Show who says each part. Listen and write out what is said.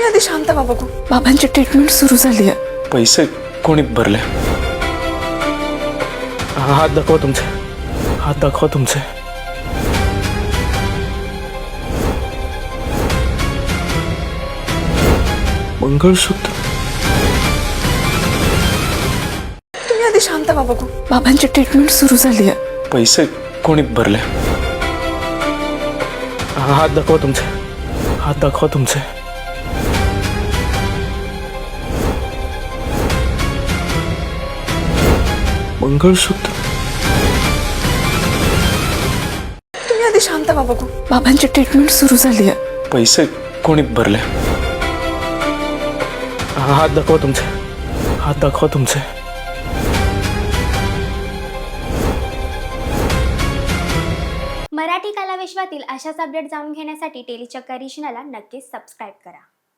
Speaker 1: तुम्ही आधी शांत व्हा बघू. बाबांची ट्रीटमेंट सुरू झाली आहे.
Speaker 2: पैसे कोणी भरले? हात दाखवा तुमचे, हात दाखवा तुमचे. मंगळसूत्र.
Speaker 1: तुम्ही आधी शांत व्हा बघू. बाबांची ट्रीटमेंट सुरू झाली आहे.
Speaker 2: पैसे कोणी भरले? हात दाखवा तुमचे, हात दाखवा तुमचे. मंगळसूत्र.
Speaker 1: तुम्ही आधी शांत व्हा बघू. बाबांची ट्रीटमेंट सुरू झाली आहे.
Speaker 2: पैसे कोणी भरले? हात दाखवा तुमचे, हात दाखवा तुमचे.
Speaker 3: मराठी कलाविश्वातील अशाच अपडेट जाणून घेण्यासाठी टेलीचक्कर रिजनला नक्कीच सबस्क्राईब करा.